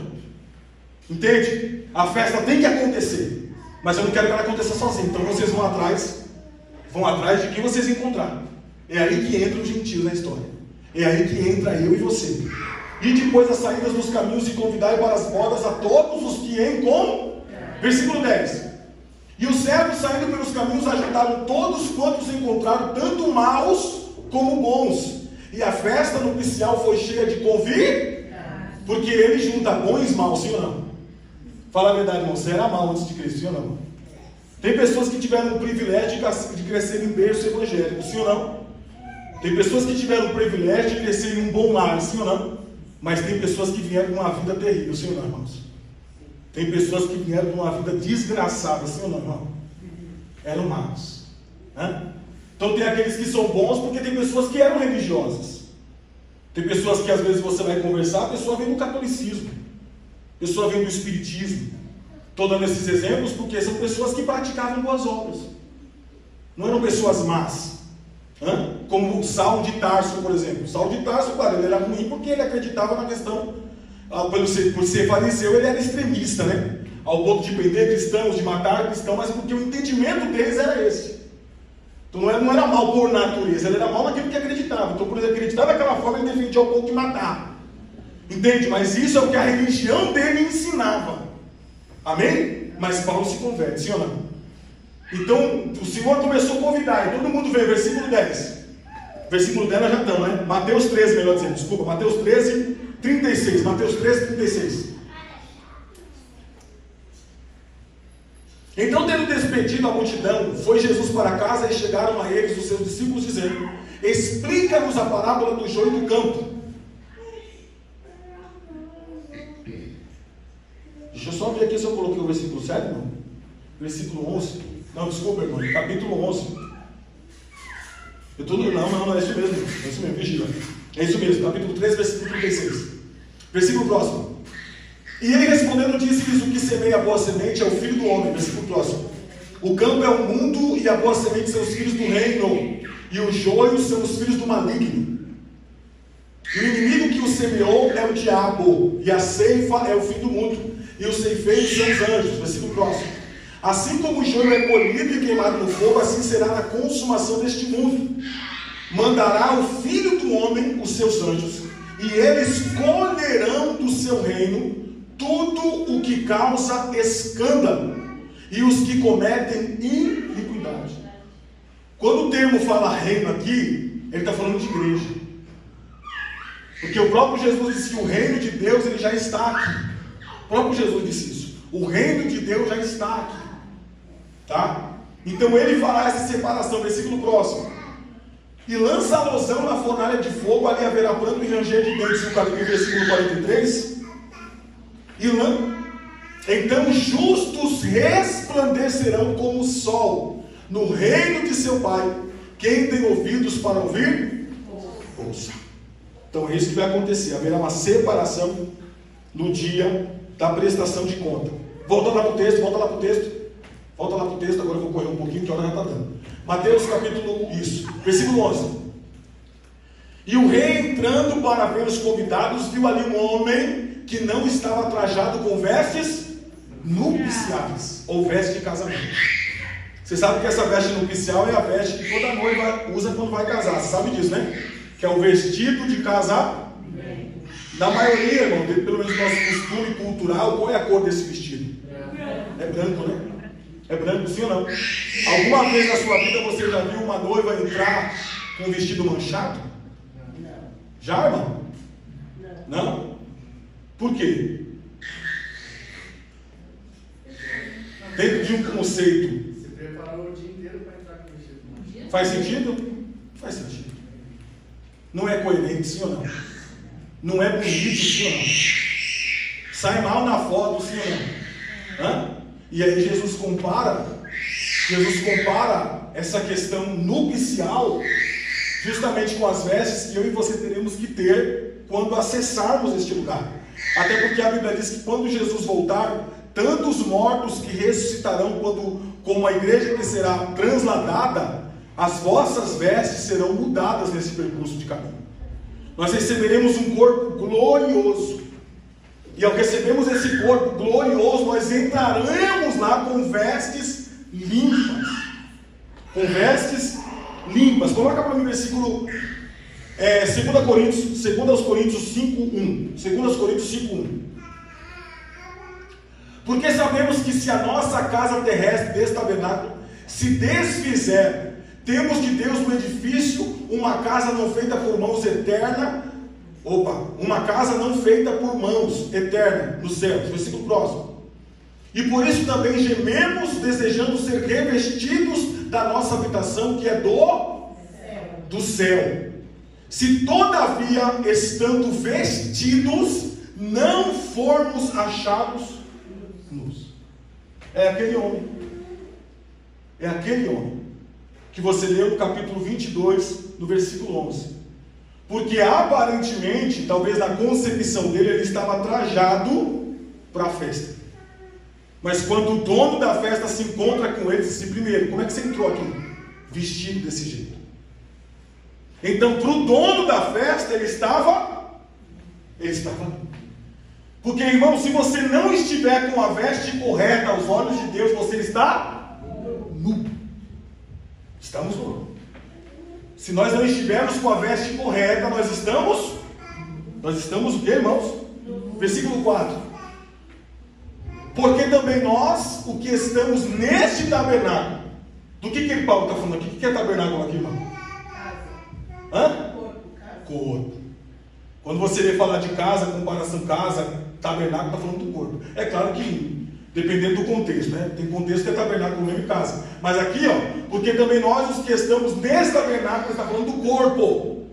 Entende? A festa tem que acontecer. Mas eu não quero que ela aconteça sozinha. Então vocês vão atrás de quem vocês encontraram. É aí que entra os gentios na história. É aí que entra eu e você. E depois as saídas dos caminhos e convidai para as bodas a todos os que encontram. Versículo 10. E os servos saindo pelos caminhos ajudaram todos quantos encontraram, tanto maus como bons. E a festa nupcial foi cheia de convite, porque ele junta bons e maus, sim ou não? Fala a verdade, irmão, você era mau antes de Cristo, sim ou não? Tem pessoas que tiveram o privilégio de crescer em berço evangélico, sim ou não? Tem pessoas que tiveram o privilégio de crescer em um bom lar, sim ou não? Mas tem pessoas que vieram de uma vida terrível, sim ou não, irmãos? Tem pessoas que vieram de uma vida desgraçada, sim ou não, irmão? Eram maus. Então tem aqueles que são bons porque tem pessoas que eram religiosas. Tem pessoas que às vezes você vai conversar, a pessoa vem do catolicismo, a pessoa vem do espiritismo. Estou dando esses exemplos porque são pessoas que praticavam boas obras. Não eram pessoas más. Como Saulo de Tarso, por exemplo. Saulo de Tarso, claro, ele era ruim porque ele acreditava na questão, por ser fariseu, ele era extremista, né? Ao ponto de prender cristãos, de matar cristãos, mas porque o entendimento deles era esse. Então não era mal por natureza, ele era mal naquilo que acreditava. Então, por ele acreditar daquela forma, ele defendia ao ponto de matar. Entende? Mas isso é o que a religião dele ensinava. Amém? Mas Paulo se converte, sim ou não? Então, o Senhor começou a convidar, e todo mundo veio, versículo 10. Versículo 10 nós já estamos, né? Mateus 13, melhor dizendo, desculpa, Mateus 13, 36. Mateus 13, 36. Então, tendo despedido a multidão, foi Jesus para casa e chegaram a eles os seus discípulos, dizendo: explica-nos a parábola do joio do campo. ver aqui se eu coloquei o versículo 7, não. Versículo 11. Não, desculpa, irmão. Capítulo 11. Não, é isso mesmo. É isso mesmo, vigila. É isso mesmo, capítulo 3, versículo 36. Versículo próximo. E ele respondendo disse-lhes: o que semeia a boa semente é o filho do homem. Versículo próximo. O campo é o mundo e a boa semente são os filhos do reino. E os joios são os filhos do maligno. O inimigo que o semeou é o diabo. E a ceifa é o fim do mundo. E os ceifeiros são os anjos. Versículo próximo. Assim como o joio é colhido e queimado no fogo, assim será na consumação deste mundo. Mandará o Filho do Homem os seus anjos, e eles colherão do seu reino tudo o que causa escândalo e os que cometem iniquidade. Quando o termo fala reino aqui, ele está falando de igreja. Porque o próprio Jesus disse que o reino de Deus ele já está aqui. O próprio Jesus disse isso. O reino de Deus já está aqui. Tá? Então ele fará essa separação, versículo próximo. E lança a losão na fornalha de fogo, ali haverá pranto e ranger de dentes, versículo 43. Então justos resplandecerão como o sol no reino de seu Pai. Quem tem ouvidos para ouvir, ouça. Então é isso que vai acontecer. Haverá uma separação no dia da prestação de conta. Volta lá para o texto, agora eu vou correr um pouquinho, que a hora já está dando. Mateus capítulo, versículo 11. E o rei, entrando para ver os convidados, viu ali um homem que não estava trajado com vestes nupciais, ou veste de casamento. Você sabe que essa veste nupcial é a veste que toda noiva usa quando vai casar. Você sabe disso, né? Que é o vestido de casamento. Na maioria, irmão, pelo menos nosso costume cultural, qual é a cor desse vestido? É branco, né? É branco, sim ou não? Alguma vez na sua vida você já viu uma noiva entrar com um vestido manchado? Não. Já, irmão? Não? Por quê? Dentro de um conceito. Você preparou o dia inteiro para entrar com o vestido manchado. Faz sentido? Faz sentido. Não é coerente, sim ou não? Não é bonito, sim ou não? Sai mal na foto, sim ou não? Hã? E aí Jesus compara essa questão nupcial justamente com as vestes que eu e você teremos que ter quando acessarmos este lugar. Até porque a Bíblia diz que quando Jesus voltar, tanto os mortos que ressuscitarão, como a igreja que será transladada, as vossas vestes serão mudadas nesse percurso de caminho. Nós receberemos um corpo glorioso. E ao recebermos esse corpo glorioso, nós entraremos lá com vestes limpas. Com vestes limpas. Coloca para mim o versículo 2 Coríntios 5:1. 2 Coríntios 5:1. Porque sabemos que se a nossa casa terrestre desse tabernáculo se desfizer, temos de Deus um edifício, uma casa não feita por mãos eterna. Uma casa não feita por mãos, eterna, nos céus. Versículo próximo. E por isso também gememos, desejando ser revestidos da nossa habitação, que é do céu. Se todavia, estando vestidos, não formos achados nus. É aquele homem que você leu no capítulo 22, no versículo 11. Porque aparentemente, talvez na concepção dele, ele estava trajado para a festa. Mas quando o dono da festa se encontra com ele, diz assim: primeiro, como é que você entrou aqui? Vestido desse jeito. Então, para o dono da festa, ele estava. Porque, irmão, se você não estiver com a veste correta aos olhos de Deus, você está nu. Estamos nus. Se nós não estivermos com a veste correta, nós estamos o que, irmãos? Versículo 4. Porque também nós, o que estamos neste tabernáculo. Do que Paulo está falando aqui? O que é tabernáculo aqui, irmão? Hã? Corpo. Quando você vê falar de casa, comparação casa, tabernáculo, está falando do corpo. É claro que, dependendo do contexto, né? Tem contexto que é tabernáculo mesmo em casa. Mas aqui, porque também nós, os que estamos nesse tabernáculo, está falando do corpo.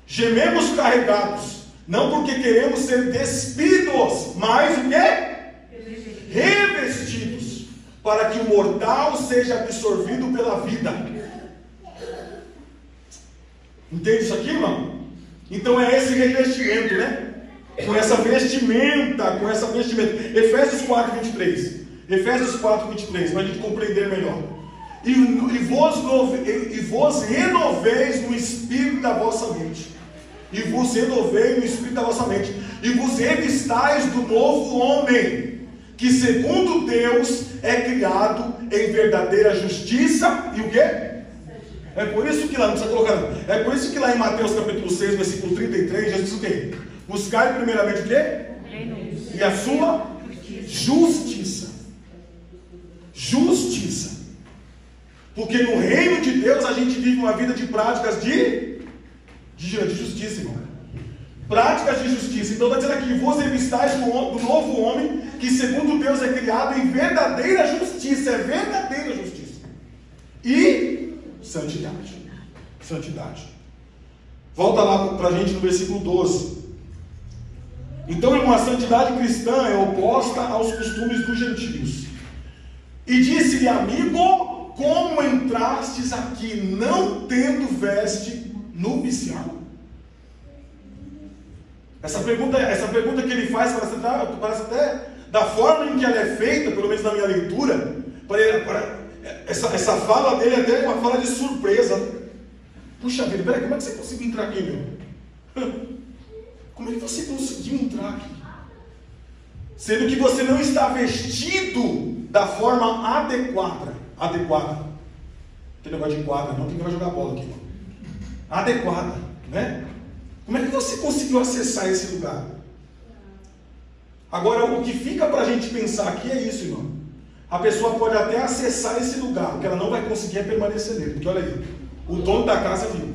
Gememos carregados, não porque queremos ser despidos, mas o quê? revestidos, para que o mortal seja absorvido pela vida. Entende isso aqui, irmão? Então é esse revestimento, né? Com essa vestimenta, Efésios 4:23. Efésios 4:23, para a gente compreender melhor. E vos renoveis no espírito da vossa mente. E vos revistais do novo homem, que segundo Deus é criado em verdadeira justiça e o quê? É por isso que lá, não precisa colocar, é por isso que lá em Mateus capítulo 6, versículo 33, Jesus diz o quê? Buscai primeiramente o quê? E a sua justiça. Justiça. Porque no reino de Deus a gente vive uma vida de práticas de justiça, irmão. Práticas de justiça. Então está dizendo aqui, vos revistais do novo homem, que segundo Deus é criado em verdadeira justiça. É verdadeira justiça. E santidade. Santidade. Volta lá para a gente no versículo 12. Então, irmão, a santidade cristã é oposta aos costumes dos gentios. E disse-lhe, amigo, como entrastes aqui, não tendo veste nupcial? Essa pergunta que ele faz parece até da forma em que ela é feita, pelo menos na minha leitura, essa fala dele até é uma fala de surpresa. Puxa vida, peraí, como é que você conseguiu entrar aqui, meu? Como é que você conseguiu entrar aqui? Sendo que você não está vestido da forma adequada. Tem negócio de quadra, não tem que jogar bola aqui. Adequada, né? Como é que você conseguiu acessar esse lugar? Agora, o que fica para a gente pensar aqui é isso, irmão. A pessoa pode até acessar esse lugar, o que ela não vai conseguir é permanecer nele. Porque olha aí, o dono da casa viu.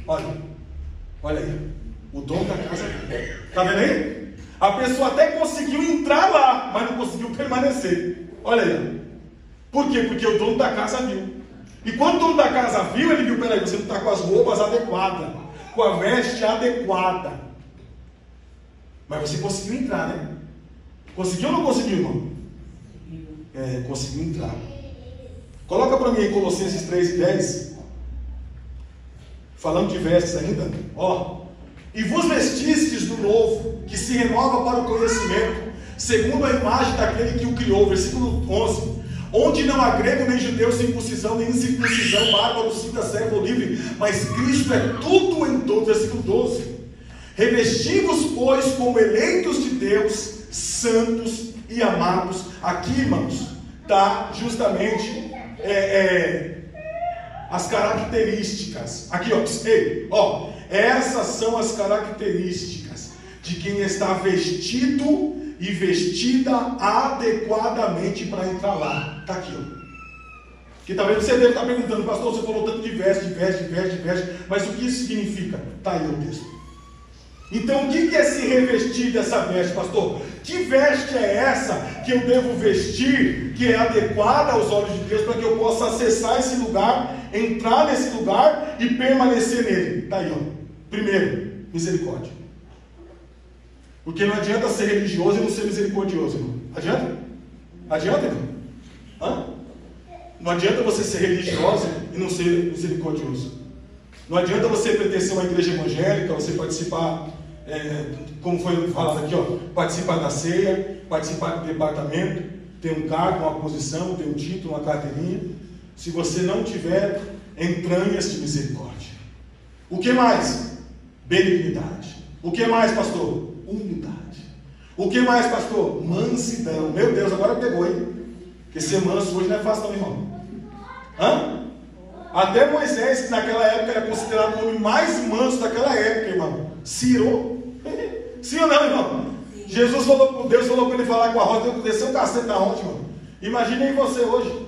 Olha aí. O dono da casa viu. Está vendo aí? A pessoa até conseguiu entrar lá, mas não conseguiu permanecer. Olha aí. Por quê? Porque o dono da casa viu. E quando o dono da casa viu, ele viu, peraí, você não está com as roupas adequadas, com a veste adequada. Mas você conseguiu entrar, né? Conseguiu ou não conseguiu, irmão? Conseguiu entrar. Coloca para mim aí Colossenses 3:10. Falando de vestes ainda. E vos vestistes do novo, que se renova para o conhecimento, segundo a imagem daquele que o criou. Versículo 11. Onde não há grego nem judeu, circuncisão nem incircuncisão, bárbaro, cita, servo ou livre, mas Cristo é tudo em todos. Versículo 12. Revesti-vos, pois, como eleitos de Deus, santos e amados. Aqui, irmãos, está justamente as características. Aqui, essas são as características de quem está vestido e vestida adequadamente para entrar lá. Está aqui, Que talvez você deve estar perguntando, pastor, você falou tanto de veste, mas o que isso significa? Está aí o texto. Então, o que é se revestir dessa veste, pastor? Que veste é essa que eu devo vestir, que é adequada aos olhos de Deus, para que eu possa acessar esse lugar, entrar nesse lugar e permanecer nele? Está aí, Primeiro, misericórdia. Porque não adianta ser religioso e não ser misericordioso, irmão. Adianta? Adianta, irmão? Não adianta você ser religioso e não ser misericordioso. Não adianta você pertencer a uma igreja evangélica, você participar, como foi falado aqui, participar da ceia, participar do departamento, ter um cargo, uma posição, ter um título, uma carteirinha, se você não tiver entranhas de misericórdia. O que mais? Benignidade. O que mais, pastor? Humildade. O que mais, pastor? Mansidão. Meu Deus, agora pegou, hein? Porque ser manso hoje não é fácil não, irmão. Até Moisés, que naquela época era considerado o homem mais manso daquela época, irmão. Ciro. Sim ou não, irmão? Deus falou para ele falar com a roda, Deus desceu o cacete da onde, irmão? Imagine aí você hoje.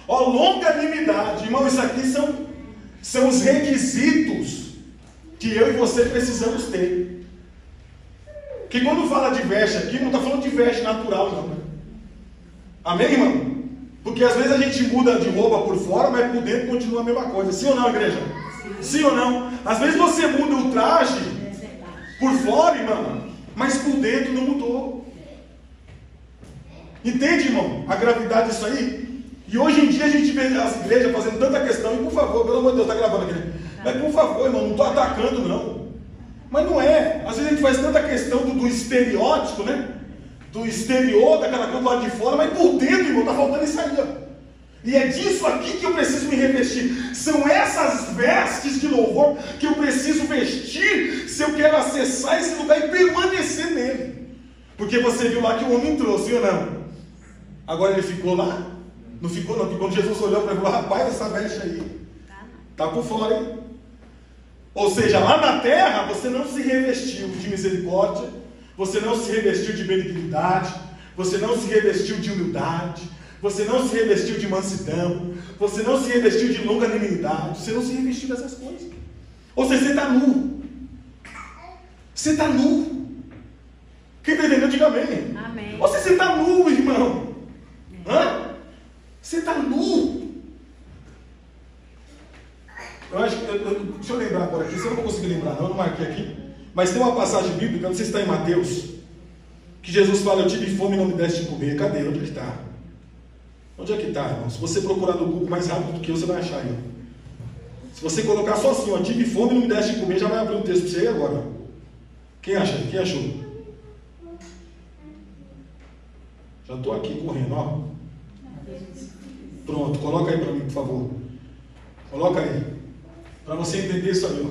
Longanimidade. Irmão, isso aqui são os requisitos que eu e você precisamos ter. Que quando fala de veste aqui, não está falando de veste natural, não. Amém, irmão? Porque às vezes a gente muda de roupa por fora, mas por dentro continua a mesma coisa. Sim ou não, igreja? Sim ou não? Às vezes você muda o traje por fora, irmão, mas por dentro não mudou. Entende, irmão? A gravidade disso aí? E hoje em dia a gente vê as igrejas fazendo tanta questão, e por favor, pelo amor de Deus, está gravando aqui, né? Mas por favor, irmão, não estou atacando, não. Mas não é. Às vezes a gente faz tanta questão do estereótipo, né? Do exterior, daquela coisa do lado de fora, mas por dentro, irmão, está faltando isso aí, ó. E é disso aqui que eu preciso me revestir. São essas vestes de louvor que eu preciso vestir se eu quero acessar esse lugar e permanecer nele. Porque você viu lá que o homem entrou, sim ou não? Agora ele ficou lá? Não ficou não, porque quando Jesus olhou para ele, falou: rapaz, essa veste aí está por fora, hein? Ou seja, lá na terra você não se revestiu de misericórdia, você não se revestiu de benignidade, você não se revestiu de humildade, você não se revestiu de mansidão, você não se revestiu de longanimidade, você não se revestiu dessas coisas. Ou seja, você está nu. Você está nu. Quem está entendendo, diga amém. Amém. Ou seja, você está nu, irmão. Hã? Você está nu. Eu acho que, deixa eu lembrar agora aqui, se eu não vou conseguir lembrar não, eu não marquei aqui, mas tem uma passagem bíblica, não sei se está em Mateus, que Jesus fala: eu tive fome e não me deste de comer. Cadê? Onde está? Onde é que está, irmão? Se você procurar no Google mais rápido do que eu, você vai achar aí. Se você colocar só assim, ó, tive fome e não me deste de comer, já vai abrir um texto para você aí agora. Quem acha? Quem achou? Já estou aqui correndo, ó. Pronto, coloca aí para mim, por favor. Coloca aí. Para você entender isso aí, ó.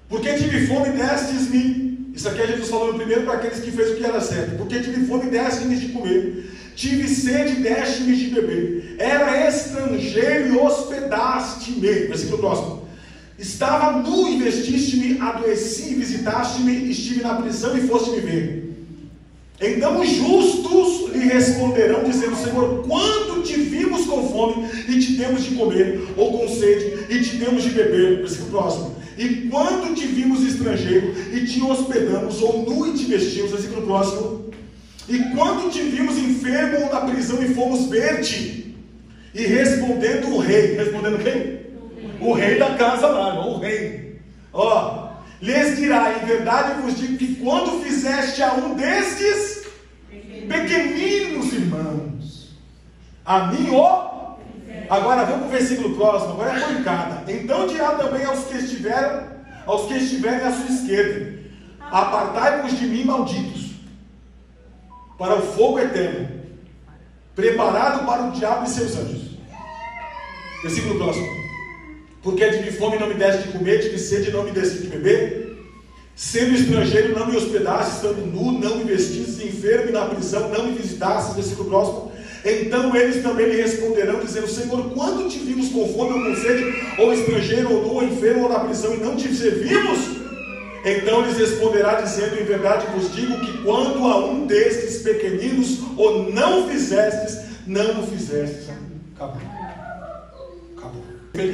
Porque tive fome e destes-me. Isso aqui é Jesus falando primeiro para aqueles que fez o que era certo. Porque tive fome e destes-me de comer. Tive sede e deste-me de beber. Era estrangeiro e hospedaste-me. Versículo próximo. Estava nu e vestiste-me, adoeci e visitaste-me, estive na prisão e foste me ver. Então os justos lhe responderão, dizendo: Senhor, quando te vimos com fome e te demos de comer, ou com sede e te demos de beber? Versículo próximo. E quando te vimos estrangeiro e te hospedamos, ou nu e te vestimos? Versículo próximo. E quando te vimos enfermo ou na prisão e fomos ver-te? E respondendo o rei, respondendo quem? O rei da casa lá, irmão, o rei. Ó, lhes dirá: em verdade vos digo que quando fizeste a um destes pequeninos irmãos, a mim, ó. Agora vamos para o versículo próximo, agora é pancada. Então dirá também aos que estiverem à sua esquerda: apartai-vos de mim, malditos, para o fogo eterno, preparado para o diabo e seus anjos. Versículo próximo. Porque tive fome e não me deste de comer, tive sede e não me deste de beber, sendo estrangeiro não me hospedaste, estando nu não me vestistes, enfermo e na prisão não me visitastes. Versículo próximo. Então eles também lhe responderão, dizendo: Senhor, quando te vimos com fome ou com sede, ou estrangeiro, ou nu, ou enfermo, ou na prisão, e não te servimos? Então lhes responderá, dizendo: em verdade vos digo que quando a um destes pequeninos ou não fizestes, não o fizestes. Acabou. Acabou.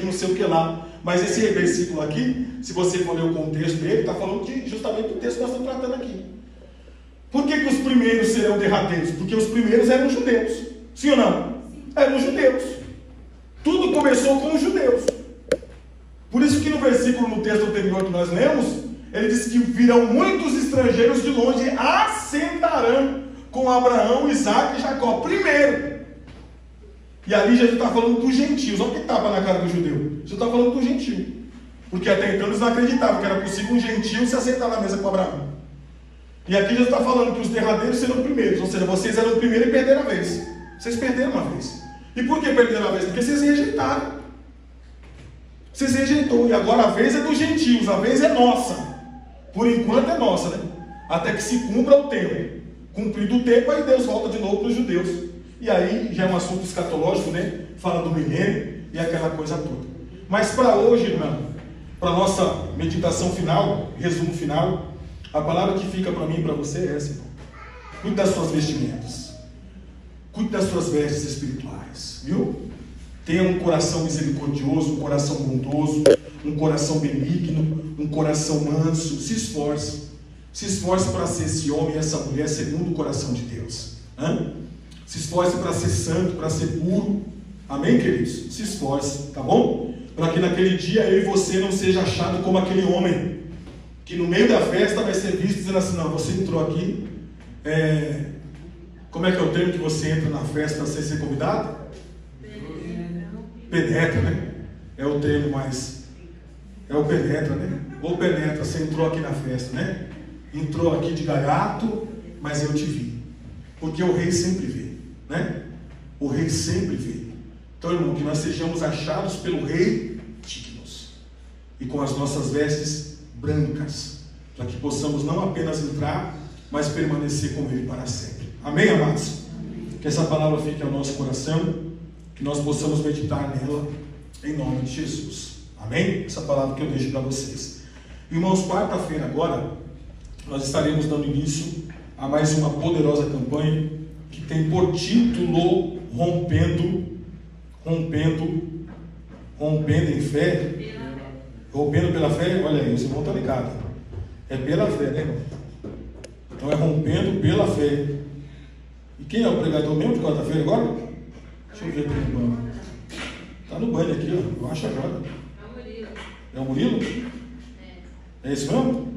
Não sei o que lá. Mas esse versículo aqui, se você for ler o contexto dele, está falando justamente do texto que nós estamos tratando aqui. Por que os primeiros serão derradeiros? Porque os primeiros eram judeus. Sim ou não? Eram judeus. Tudo começou com os judeus. Por isso que no versículo, no texto anterior que nós lemos, ele diz que virão muitos estrangeiros de longe, assentarão com Abraão, Isaac e Jacó primeiro. E ali Jesus está falando dos gentios. Olha o que estava na cara do judeu. Jesus está falando do gentio. Porque até então eles não acreditavam que era possível um gentio se assentar na mesa com Abraão. E aqui Jesus está falando que os derradeiros serão primeiros. Ou seja, vocês eram o primeiro e perderam a vez. Vocês perderam uma vez. E por que perderam a vez? Porque vocês rejeitaram. Vocês rejeitou. E agora a vez é dos gentios. A vez é nossa. Por enquanto é nossa, né? Até que se cumpra o tempo. Cumprido o tempo, aí Deus volta de novo para os judeus. E aí já é um assunto escatológico, né? Fala do milênio e aquela coisa toda. Mas para hoje, irmão, para a nossa meditação final, resumo final, a palavra que fica para mim e para você é essa, irmão. Cuide das suas vestimentas. Cuide das suas vestes espirituais. Viu? Tenha um coração misericordioso, um coração bondoso, um coração benigno, um coração manso. Se esforce. Se esforce para ser esse homem e essa mulher segundo o coração de Deus. Se esforce para ser santo, para ser puro. Amém, queridos? Se esforce, tá bom? Para que naquele dia eu e você não seja achado como aquele homem que no meio da festa vai ser visto dizendo assim: não, você entrou aqui Como é que é o termo que você entra na festa sem ser convidado? Penetra, né? É o termo mais... É o penetra, né? Ou penetra, você entrou aqui na festa, né? Entrou aqui de gaiato, mas eu te vi. Porque o rei sempre vê, né? O rei sempre vê. Então, irmão, que nós sejamos achados pelo rei dignos. E com as nossas vestes brancas. Para que possamos não apenas entrar, mas permanecer com ele para sempre. Amém, amados? Que essa palavra fique ao nosso coração, que nós possamos meditar nela, em nome de Jesus. Amém? Essa palavra que eu deixo para vocês. Irmãos, quarta-feira agora, nós estaremos dando início a mais uma poderosa campanha, que tem por título Rompendo em fé. Rompendo pela fé. Olha aí, os irmãos estão ligados. É pela fé, né, irmão? Então é rompendo pela fé. E quem é o pregador mesmo de quarta-feira agora? Deixa eu ver aqui no banco. Está no banho aqui, ó. Eu acho agora. É o Murilo? É o Murilo? É isso mesmo?